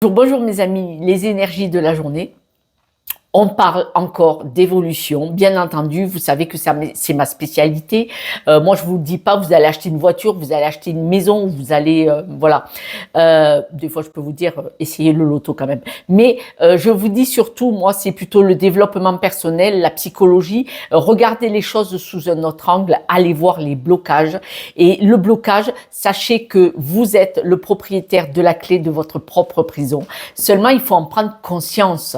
Bonjour mes amis, les énergies de la journée. On parle encore d'évolution, bien entendu, vous savez que c'est ma spécialité. Moi, je vous dis pas, vous allez acheter une voiture, vous allez acheter une maison, vous allez, voilà. Des fois, je peux vous dire, essayez le loto quand même. Mais je vous dis surtout, moi, c'est plutôt le développement personnel, la psychologie. Regardez les choses sous un autre angle, allez voir les blocages. Et le blocage, sachez que vous êtes le propriétaire de la clé de votre propre prison. Seulement, il faut en prendre conscience.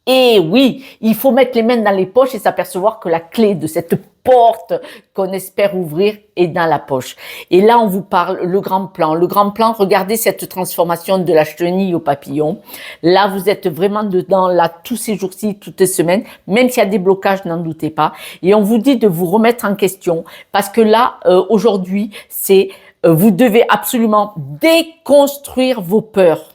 Et oui, il faut mettre les mains dans les poches et s'apercevoir que la clé de cette porte qu'on espère ouvrir est dans la poche. Et là, on vous parle le grand plan. Le grand plan, regardez cette transformation de la chenille au papillon. Là, vous êtes vraiment dedans, là, tous ces jours-ci, toutes les semaines, même s'il y a des blocages, n'en doutez pas. Et on vous dit de vous remettre en question parce que là, aujourd'hui, vous devez absolument déconstruire vos peurs.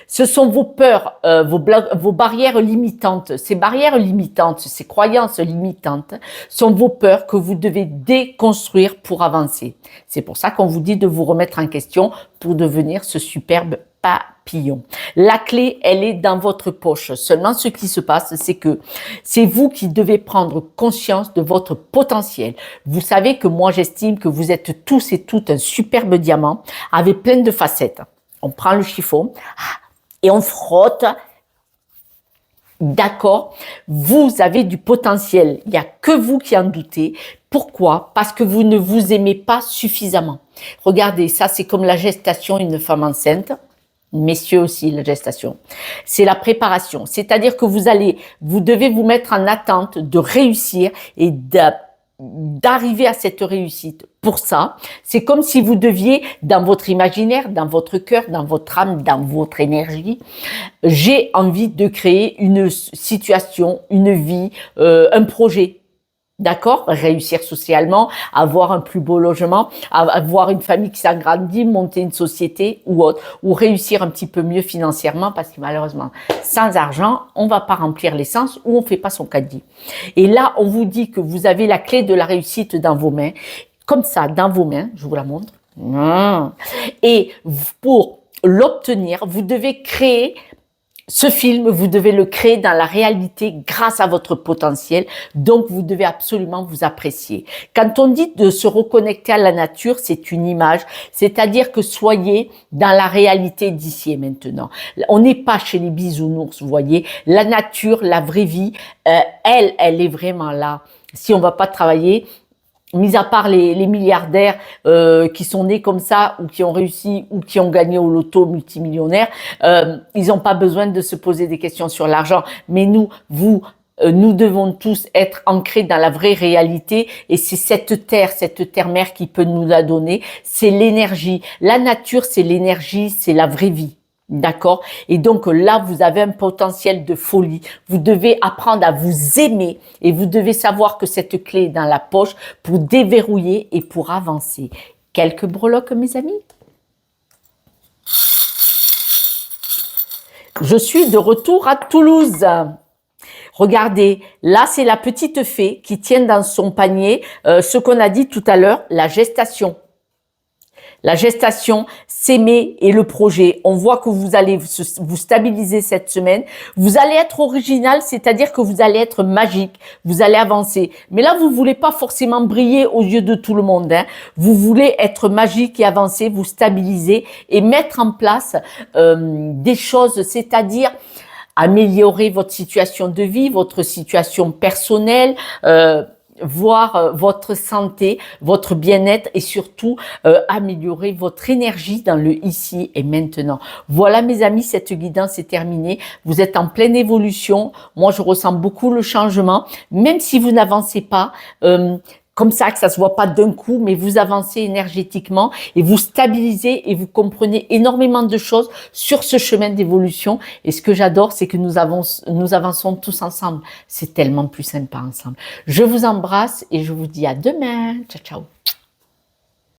Ce sont vos peurs, vos barrières limitantes. Ces barrières limitantes, ces croyances limitantes sont vos peurs que vous devez déconstruire pour avancer. C'est pour ça qu'on vous dit de vous remettre en question pour devenir ce superbe papillon. La clé, elle est dans votre poche. Seulement, ce qui se passe, c'est que c'est vous qui devez prendre conscience de votre potentiel. Vous savez que moi, j'estime que vous êtes tous et toutes un superbe diamant avec plein de facettes. On prend le chiffon et on frotte. D'accord, vous avez du potentiel. Il n'y a que vous qui en doutez. Pourquoi? Parce que vous ne vous aimez pas suffisamment. Regardez, ça c'est comme la gestation, une femme enceinte. Messieurs aussi, la gestation. C'est la préparation. C'est-à-dire que vous devez vous mettre en attente de réussir et d'arriver à cette réussite. Pour ça, c'est comme si vous deviez, dans votre imaginaire, dans votre cœur, dans votre âme, dans votre énergie, j'ai envie de créer une situation, une vie, un projet. D'accord? Réussir socialement, avoir un plus beau logement, avoir une famille qui s'agrandit, monter une société ou autre, ou réussir un petit peu mieux financièrement parce que malheureusement, sans argent, on va pas remplir l'essence ou on fait pas son caddie. Et là, on vous dit que vous avez la clé de la réussite dans vos mains, comme ça, dans vos mains, je vous la montre. Et pour l'obtenir, vous devez créer ce film, vous devez le créer dans la réalité grâce à votre potentiel. Donc, vous devez absolument vous apprécier. Quand on dit de se reconnecter à la nature, c'est une image. C'est-à-dire que soyez dans la réalité d'ici et maintenant. On n'est pas chez les bisounours, vous voyez. La nature, la vraie vie, elle est vraiment là. Si on va pas travailler, mis à part les milliardaires qui sont nés comme ça ou qui ont réussi ou qui ont gagné au loto multimillionnaire, ils n'ont pas besoin de se poser des questions sur l'argent. Mais nous devons tous être ancrés dans la vraie réalité et c'est cette terre-mère qui peut nous la donner. C'est l'énergie. La nature, c'est l'énergie, c'est la vraie vie. D'accord? Et donc là, vous avez un potentiel de folie. Vous devez apprendre à vous aimer et vous devez savoir que cette clé est dans la poche pour déverrouiller et pour avancer. Quelques breloques, mes amis? Je suis de retour à Toulouse. Regardez, là, c'est la petite fée qui tient dans son panier ce qu'on a dit tout à l'heure, la gestation. La gestation, s'aimer et le projet. On voit que vous allez vous stabiliser cette semaine. Vous allez être original, c'est-à-dire que vous allez être magique. Vous allez avancer. Mais là, vous voulez pas forcément briller aux yeux de tout le monde. Hein. Vous voulez être magique et avancer, vous stabiliser et mettre en place des choses, c'est-à-dire améliorer votre situation de vie, votre situation personnelle, voir votre santé, votre bien-être et surtout améliorer votre énergie dans le ici et maintenant. Voilà mes amis, cette guidance est terminée. Vous êtes en pleine évolution. Moi, je ressens beaucoup le changement. Même si vous n'avancez pas, comme ça, que ça se voit pas d'un coup, mais vous avancez énergétiquement et vous stabilisez et vous comprenez énormément de choses sur ce chemin d'évolution. Et ce que j'adore, c'est que nous avançons tous ensemble. C'est tellement plus sympa ensemble. Je vous embrasse et je vous dis à demain. Ciao, ciao.